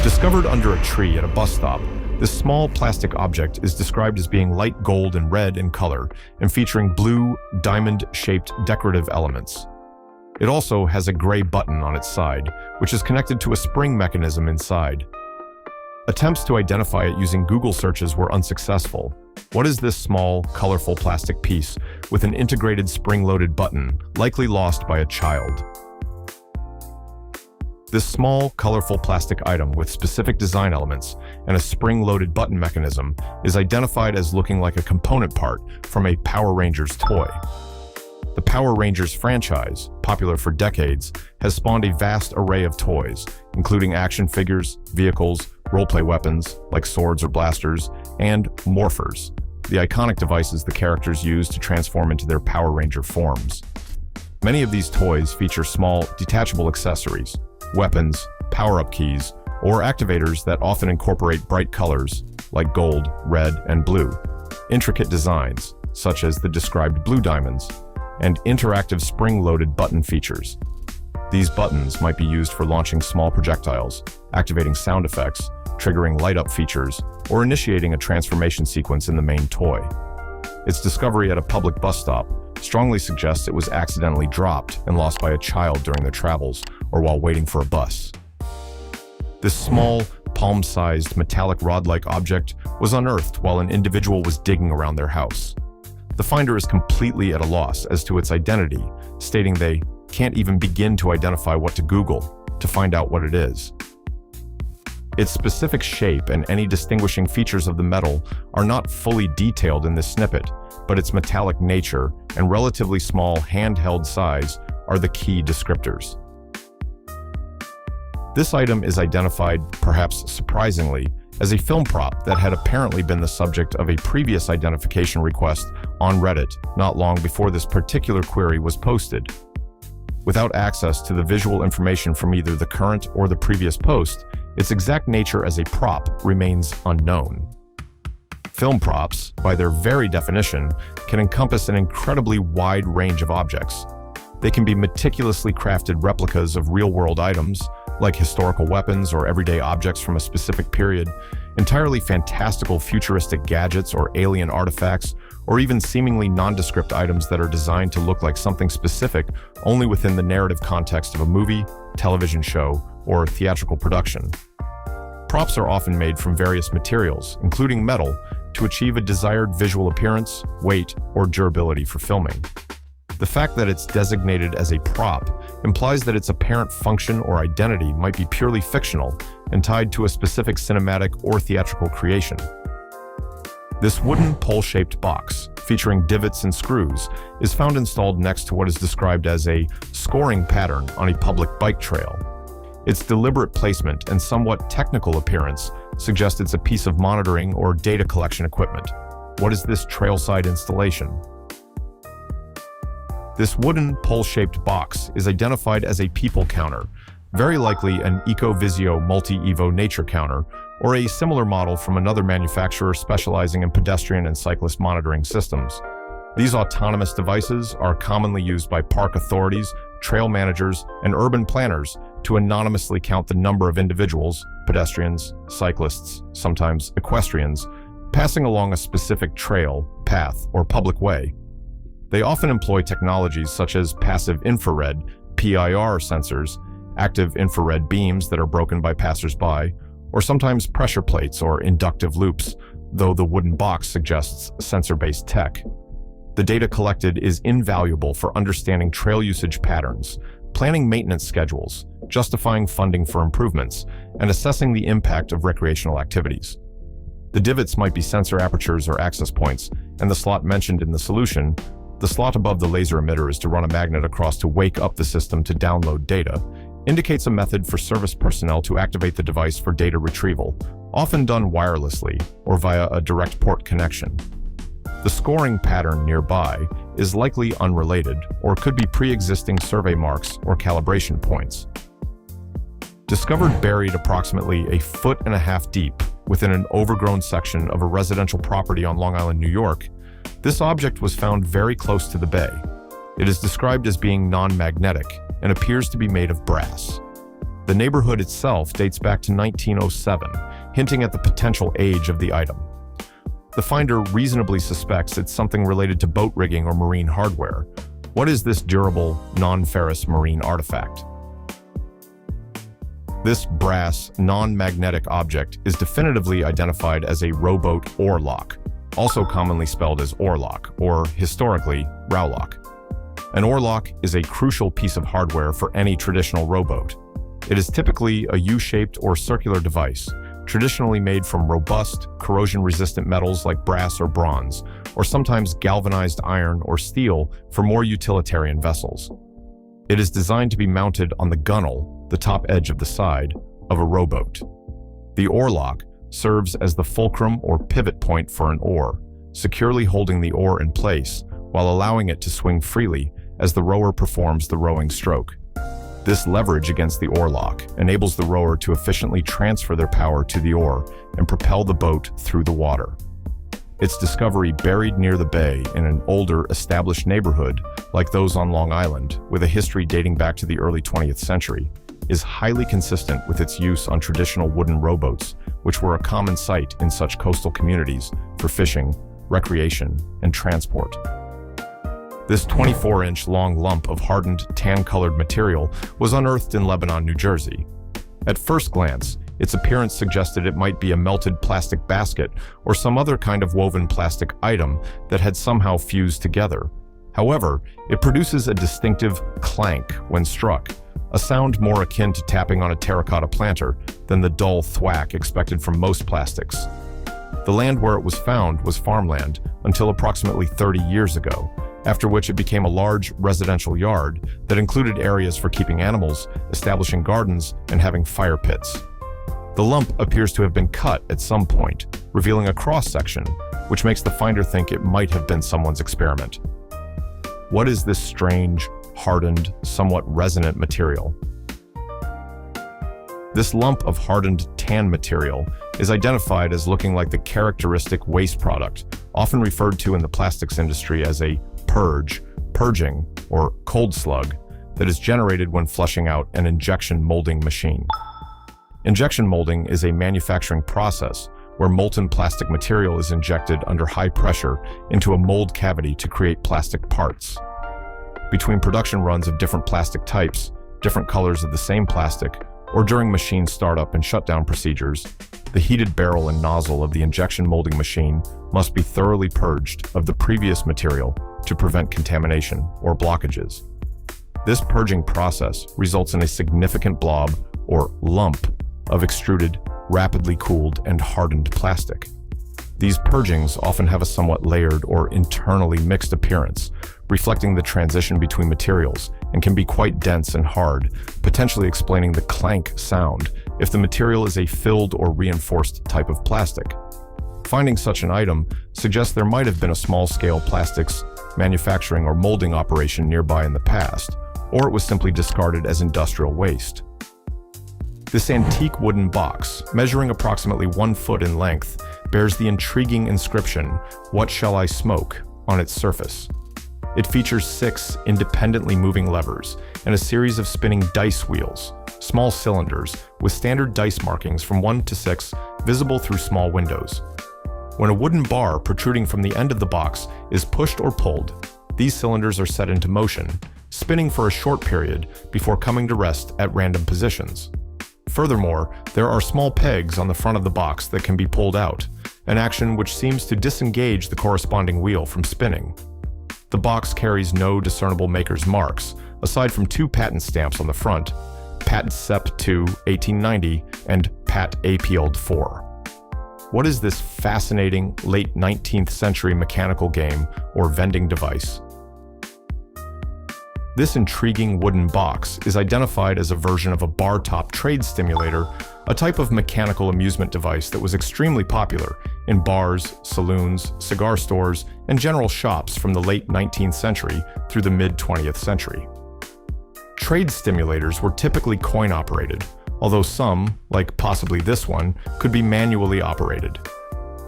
Discovered under a tree at a bus stop, this small plastic object is described as being light gold and red in color and featuring blue, diamond-shaped decorative elements. It also has a gray button on its side, which is connected to a spring mechanism inside. Attempts to identify it using Google searches were unsuccessful. What is this small, colorful plastic piece with an integrated spring-loaded button, likely lost by a child? This small, colorful plastic item with specific design elements and a spring-loaded button mechanism is identified as looking like a component part from a Power Rangers toy. The Power Rangers franchise, popular for decades, has spawned a vast array of toys, including action figures, vehicles, roleplay weapons like swords or blasters, and morphers, the iconic devices the characters use to transform into their Power Ranger forms. Many of these toys feature small, detachable accessories, weapons, power-up keys, or activators that often incorporate bright colors like gold, red, and blue, intricate designs such as the described blue diamonds, and interactive spring-loaded button features. These buttons might be used for launching small projectiles, activating sound effects, triggering light-up features, or initiating a transformation sequence in the main toy. Its discovery at a public bus stop strongly suggests it was accidentally dropped and lost by a child during their travels or while waiting for a bus. This small, palm-sized metallic rod-like object was unearthed while an individual was digging around their house. The finder is completely at a loss as to its identity, stating they can't even begin to identify what to Google to find out what it is. Its specific shape and any distinguishing features of the metal are not fully detailed in this snippet, but its metallic nature and relatively small handheld size are the key descriptors. This item is identified, perhaps surprisingly, as a film prop that had apparently been the subject of a previous identification request on Reddit not long before this particular query was posted. Without access to the visual information from either the current or the previous post, its exact nature as a prop remains unknown. Film props, by their very definition, can encompass an incredibly wide range of objects. They can be meticulously crafted replicas of real-world items, like historical weapons or everyday objects from a specific period, entirely fantastical futuristic gadgets or alien artifacts, or even seemingly nondescript items that are designed to look like something specific only within the narrative context of a movie, television show, or theatrical production. Props are often made from various materials, including metal, to achieve a desired visual appearance, weight, or durability for filming. The fact that it's designated as a prop implies that its apparent function or identity might be purely fictional and tied to a specific cinematic or theatrical creation. This wooden pole-shaped box, featuring divots and screws, is found installed next to what is described as a scoring pattern on a public bike trail. Its deliberate placement and somewhat technical appearance suggest it's a piece of monitoring or data collection equipment. What is this trailside installation? This wooden pole-shaped box is identified as a people counter, very likely an EcoVisio Multi-Evo nature counter, or a similar model from another manufacturer specializing in pedestrian and cyclist monitoring systems. These autonomous devices are commonly used by park authorities, trail managers, and urban planners to anonymously count the number of individuals, pedestrians, cyclists, sometimes equestrians, passing along a specific trail, path, or public way. They often employ technologies such as passive infrared, PIR sensors, active infrared beams that are broken by passersby, or sometimes pressure plates or inductive loops, though the wooden box suggests sensor-based tech. The data collected is invaluable for understanding trail usage patterns, planning maintenance schedules, justifying funding for improvements, and assessing the impact of recreational activities. The divots might be sensor apertures or access points, and the slot mentioned in the solution, the slot above the laser emitter is to run a magnet across to wake up the system to download data, indicates a method for service personnel to activate the device for data retrieval, often done wirelessly or via a direct port connection. The scoring pattern nearby is likely unrelated or could be pre-existing survey marks or calibration points. Discovered buried approximately 1.5 feet deep within an overgrown section of a residential property on Long Island, New York, this object was found very close to the bay. It is described as being non-magnetic and appears to be made of brass. The neighborhood itself dates back to 1907, hinting at the potential age of the item. The finder reasonably suspects it's something related to boat rigging or marine hardware. What is this durable, non-ferrous marine artifact? This brass, non-magnetic object is definitively identified as a rowboat oarlock, also commonly spelled as oarlock, or historically, rowlock. An oarlock is a crucial piece of hardware for any traditional rowboat. It is typically a U-shaped or circular device, traditionally made from robust, corrosion-resistant metals like brass or bronze, or sometimes galvanized iron or steel for more utilitarian vessels. It is designed to be mounted on the gunwale, the top edge of the side, of a rowboat. The oarlock serves as the fulcrum or pivot point for an oar, securely holding the oar in place while allowing it to swing freely as the rower performs the rowing stroke. This leverage against the oarlock enables the rower to efficiently transfer their power to the oar and propel the boat through the water. Its discovery buried near the bay in an older, established neighborhood like those on Long Island, with a history dating back to the early 20th century, is highly consistent with its use on traditional wooden rowboats, which were a common sight in such coastal communities for fishing, recreation, and transport. This 24-inch long lump of hardened, tan-colored material was unearthed in Lebanon, New Jersey. At first glance, its appearance suggested it might be a melted plastic basket or some other kind of woven plastic item that had somehow fused together. However, it produces a distinctive clank when struck, a sound more akin to tapping on a terracotta planter than the dull thwack expected from most plastics. The land where it was found was farmland until approximately 30 years ago, after which it became a large residential yard that included areas for keeping animals, establishing gardens, and having fire pits. The lump appears to have been cut at some point, revealing a cross-section, which makes the finder think it might have been someone's experiment. What is this strange, hardened, somewhat resonant material? This lump of hardened tan material is identified as looking like the characteristic waste product, often referred to in the plastics industry as a purging, or cold slug, that is generated when flushing out an injection molding machine. Injection molding is a manufacturing process where molten plastic material is injected under high pressure into a mold cavity to create plastic parts. Between production runs of different plastic types, different colors of the same plastic, or during machine startup and shutdown procedures, the heated barrel and nozzle of the injection molding machine must be thoroughly purged of the previous material to prevent contamination or blockages. This purging process results in a significant blob or lump of extruded, rapidly cooled, and hardened plastic. These purgings often have a somewhat layered or internally mixed appearance, reflecting the transition between materials, and can be quite dense and hard, potentially explaining the clank sound if the material is a filled or reinforced type of plastic. Finding such an item suggests there might have been a small-scale plastics manufacturing or molding operation nearby in the past, or it was simply discarded as industrial waste. This antique wooden box, measuring approximately 1 foot in length, bears the intriguing inscription, "What shall I smoke?" on its surface. It features 6 independently moving levers and a series of spinning dice wheels, small cylinders with standard dice markings from 1 to 6 visible through small windows. When a wooden bar protruding from the end of the box is pushed or pulled, these cylinders are set into motion, spinning for a short period before coming to rest at random positions. Furthermore, there are small pegs on the front of the box that can be pulled out, an action which seems to disengage the corresponding wheel from spinning. The box carries no discernible maker's marks, aside from 2 patent stamps on the front, Patent Sep 2 1890 and Pat Apield 4. What is this fascinating late 19th century mechanical game or vending device? This intriguing wooden box is identified as a version of a bar-top trade stimulator, a type of mechanical amusement device that was extremely popular in bars, saloons, cigar stores, and general shops from the late 19th century through the mid-20th century. Trade stimulators were typically coin-operated, although some, like possibly this one, could be manually operated.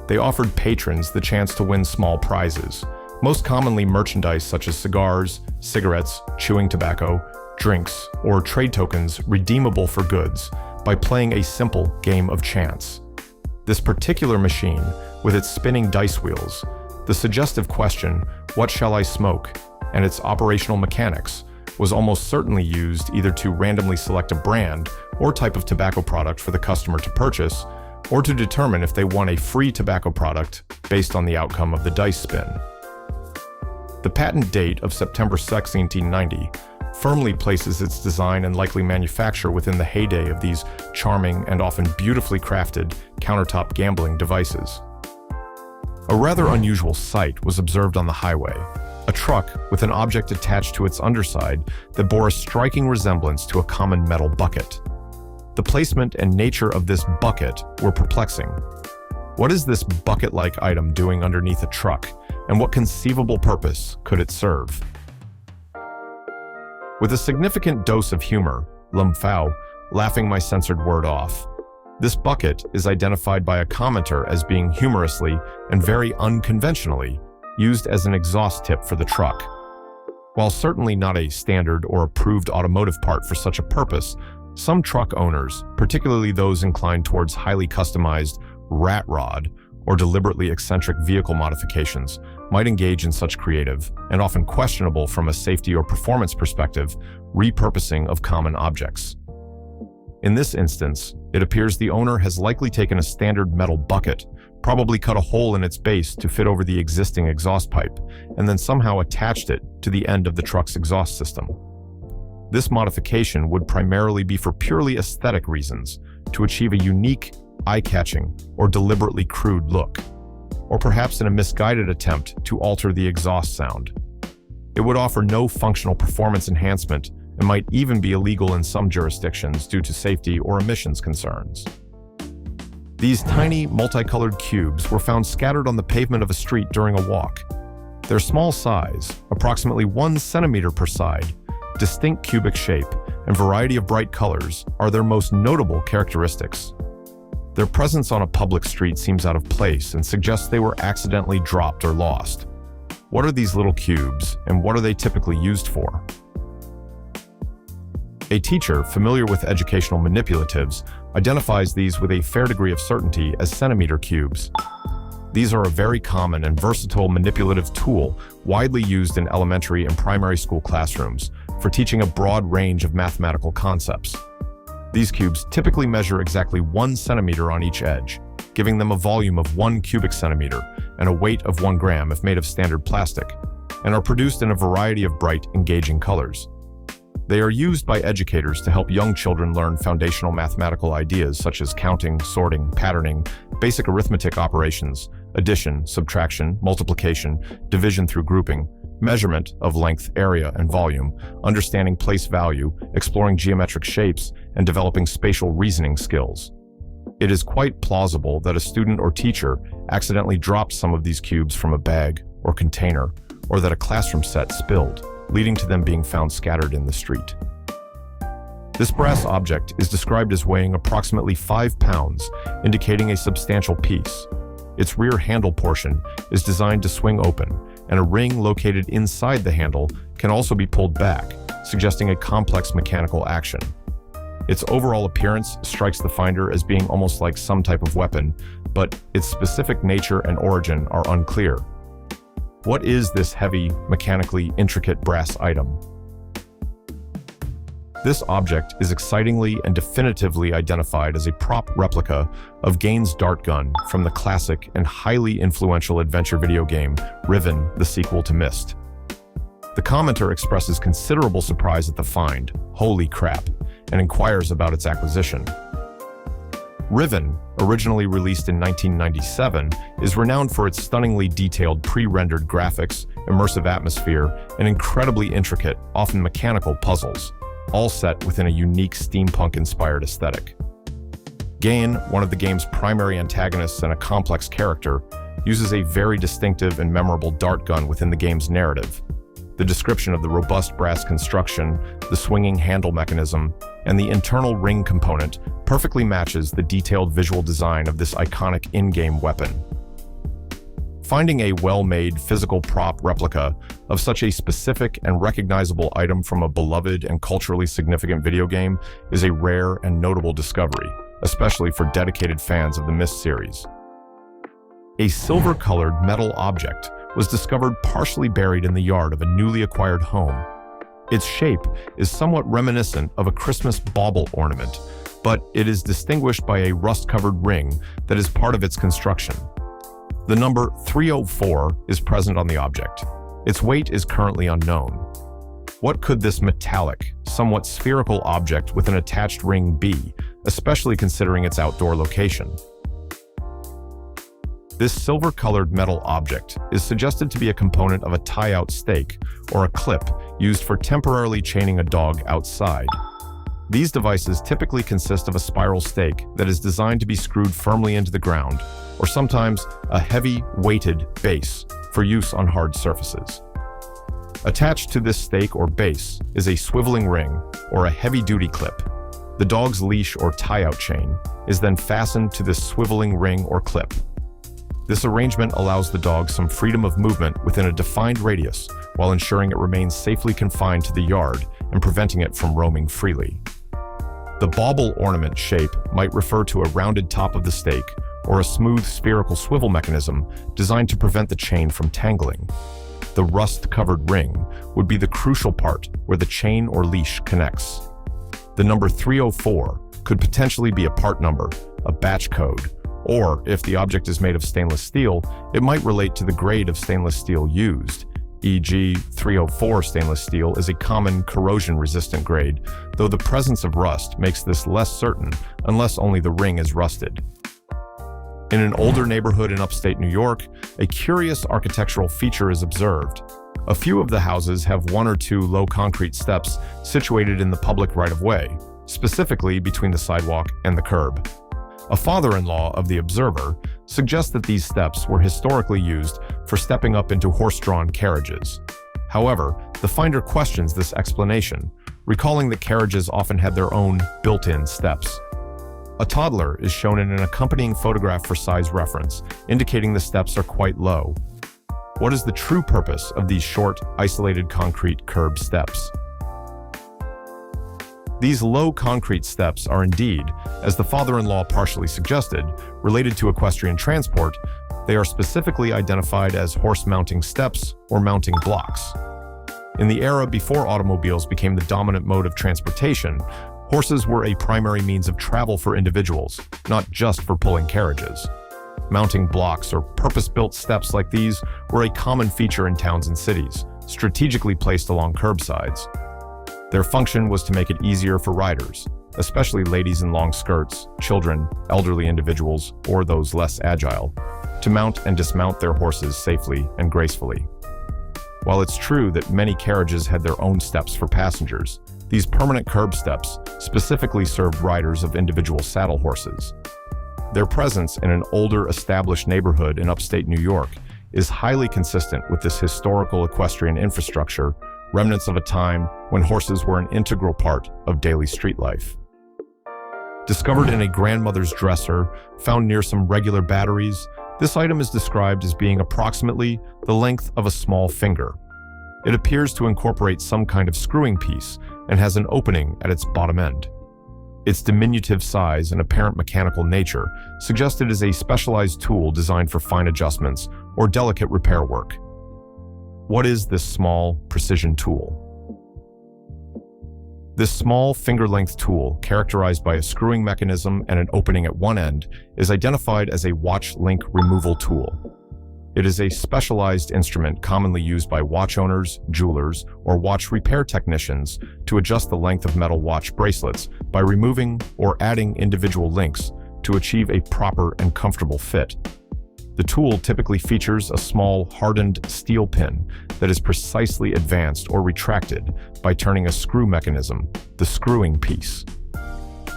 They offered patrons the chance to win small prizes, most commonly merchandise such as cigars, cigarettes, chewing tobacco, drinks, or trade tokens redeemable for goods by playing a simple game of chance. This particular machine, with its spinning dice wheels, the suggestive question, "What shall I smoke?" and its operational mechanics, was almost certainly used either to randomly select a brand or type of tobacco product for the customer to purchase, or to determine if they won a free tobacco product based on the outcome of the dice spin. The patent date of September 6, 1990, firmly places its design and likely manufacture within the heyday of these charming and often beautifully crafted countertop gambling devices. A rather unusual sight was observed on the highway, a truck with an object attached to its underside that bore a striking resemblance to a common metal bucket. The placement and nature of this bucket were perplexing. What is this bucket-like item doing underneath a truck, and what conceivable purpose could it serve? With a significant dose of humor, Lumfao, laughing my censored word off, this bucket is identified by a commenter as being humorously and very unconventionally used as an exhaust tip for the truck. While certainly not a standard or approved automotive part for such a purpose, some truck owners, particularly those inclined towards highly customized rat rod or deliberately eccentric vehicle modifications, might engage in such creative, and often questionable from a safety or performance perspective, repurposing of common objects. In this instance, it appears the owner has likely taken a standard metal bucket, probably cut a hole in its base to fit over the existing exhaust pipe, and then somehow attached it to the end of the truck's exhaust system. This modification would primarily be for purely aesthetic reasons, to achieve a unique, eye-catching, or deliberately crude look, or perhaps in a misguided attempt to alter the exhaust sound. It would offer no functional performance enhancement and might even be illegal in some jurisdictions due to safety or emissions concerns. These tiny, multicolored cubes were found scattered on the pavement of a street during a walk. Their small size, approximately 1 centimeter per side, distinct cubic shape, and variety of bright colors are their most notable characteristics. Their presence on a public street seems out of place and suggests they were accidentally dropped or lost. What are these little cubes, and what are they typically used for? A teacher familiar with educational manipulatives identifies these with a fair degree of certainty as centimeter cubes. These are a very common and versatile manipulative tool widely used in elementary and primary school classrooms for teaching a broad range of mathematical concepts. These cubes typically measure exactly 1 centimeter on each edge, giving them a volume of 1 cubic centimeter and a weight of 1 gram if made of standard plastic, and are produced in a variety of bright, engaging colors. They are used by educators to help young children learn foundational mathematical ideas such as counting, sorting, patterning, basic arithmetic operations, addition, subtraction, multiplication, division through grouping, measurement of length, area, and volume, understanding place value, exploring geometric shapes, and developing spatial reasoning skills. It is quite plausible that a student or teacher accidentally dropped some of these cubes from a bag or container, or that a classroom set spilled, leading to them being found scattered in the street. This brass object is described as weighing approximately 5 pounds, indicating a substantial piece. Its rear handle portion is designed to swing open, and a ring located inside the handle can also be pulled back, suggesting a complex mechanical action. Its overall appearance strikes the finder as being almost like some type of weapon, but its specific nature and origin are unclear. What is this heavy, mechanically intricate brass item? This object is excitingly and definitively identified as a prop replica of Gaines' dart gun from the classic and highly influential adventure video game Riven, the sequel to Myst. The commenter expresses considerable surprise at the find, holy crap, and inquires about its acquisition. Riven, originally released in 1997, is renowned for its stunningly detailed pre-rendered graphics, immersive atmosphere, and incredibly intricate, often mechanical puzzles, all set within a unique steampunk-inspired aesthetic. Gain, one of the game's primary antagonists and a complex character, uses a very distinctive and memorable dart gun within the game's narrative. The description of the robust brass construction, the swinging handle mechanism, and the internal ring component perfectly matches the detailed visual design of this iconic in-game weapon. Finding a well-made physical prop replica of such a specific and recognizable item from a beloved and culturally significant video game is a rare and notable discovery, especially for dedicated fans of the Myst series. A silver-colored metal object was discovered partially buried in the yard of a newly acquired home. Its shape is somewhat reminiscent of a Christmas bauble ornament, but it is distinguished by a rust-covered ring that is part of its construction. The number 304 is present on the object. Its weight is currently unknown. What could this metallic, somewhat spherical object with an attached ring be, especially considering its outdoor location? This silver-colored metal object is suggested to be a component of a tie-out stake or a clip used for temporarily chaining a dog outside. These devices typically consist of a spiral stake that is designed to be screwed firmly into the ground, or sometimes a heavy, weighted base for use on hard surfaces. Attached to this stake or base is a swiveling ring or a heavy-duty clip. The dog's leash or tie-out chain is then fastened to this swiveling ring or clip. This arrangement allows the dog some freedom of movement within a defined radius while ensuring it remains safely confined to the yard and preventing it from roaming freely. The bauble ornament shape might refer to a rounded top of the stake or a smooth spherical swivel mechanism designed to prevent the chain from tangling. The rust-covered ring would be the crucial part where the chain or leash connects. The number 304 could potentially be a part number, a batch code, or if the object is made of stainless steel, it might relate to the grade of stainless steel used, e.g. 304 stainless steel is a common corrosion-resistant grade, though the presence of rust makes this less certain unless only the ring is rusted. In an older neighborhood in upstate New York, a curious architectural feature is observed. A few of the houses have one or two low concrete steps situated in the public right-of-way, specifically between the sidewalk and the curb. A father-in-law of the observer suggests that these steps were historically used for stepping up into horse-drawn carriages. However, the finder questions this explanation, recalling that carriages often had their own built-in steps. A toddler is shown in an accompanying photograph for size reference, indicating the steps are quite low. What is the true purpose of these short, isolated concrete curb steps? These low concrete steps are indeed, as the father-in-law partially suggested, related to equestrian transport. They are specifically identified as horse-mounting steps or mounting blocks. In the era before automobiles became the dominant mode of transportation, horses were a primary means of travel for individuals, not just for pulling carriages. Mounting blocks or purpose-built steps like these were a common feature in towns and cities, strategically placed along curbsides. Their function was to make it easier for riders, especially ladies in long skirts, children, elderly individuals, or those less agile, to mount and dismount their horses safely and gracefully. While it's true that many carriages had their own steps for passengers, these permanent curb steps specifically served riders of individual saddle horses. Their presence in an older, established neighborhood in upstate New York is highly consistent with this historical equestrian infrastructure, remnants of a time when horses were an integral part of daily street life. Discovered in a grandmother's dresser found near some regular batteries, this item is described as being approximately the length of a small finger. It appears to incorporate some kind of screwing piece and has an opening at its bottom end. Its diminutive size and apparent mechanical nature suggest it is a specialized tool designed for fine adjustments or delicate repair work. What is this small, precision tool? This small, finger-length tool, characterized by a screwing mechanism and an opening at one end, is identified as a watch link removal tool. It is a specialized instrument commonly used by watch owners, jewelers, or watch repair technicians to adjust the length of metal watch bracelets by removing or adding individual links to achieve a proper and comfortable fit. The tool typically features a small, hardened steel pin that is precisely advanced or retracted by turning a screw mechanism, the screwing piece.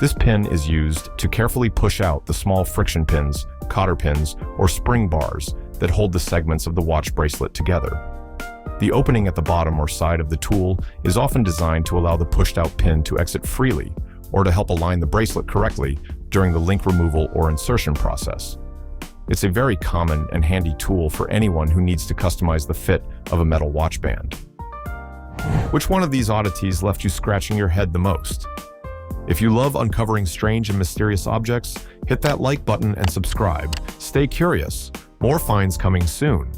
This pin is used to carefully push out the small friction pins, cotter pins, or spring bars that hold the segments of the watch bracelet together. The opening at the bottom or side of the tool is often designed to allow the pushed-out pin to exit freely or to help align the bracelet correctly during the link removal or insertion process. It's a very common and handy tool for anyone who needs to customize the fit of a metal watch band. Which one of these oddities left you scratching your head the most? If you love uncovering strange and mysterious objects, hit that like button and subscribe. Stay curious. More finds coming soon.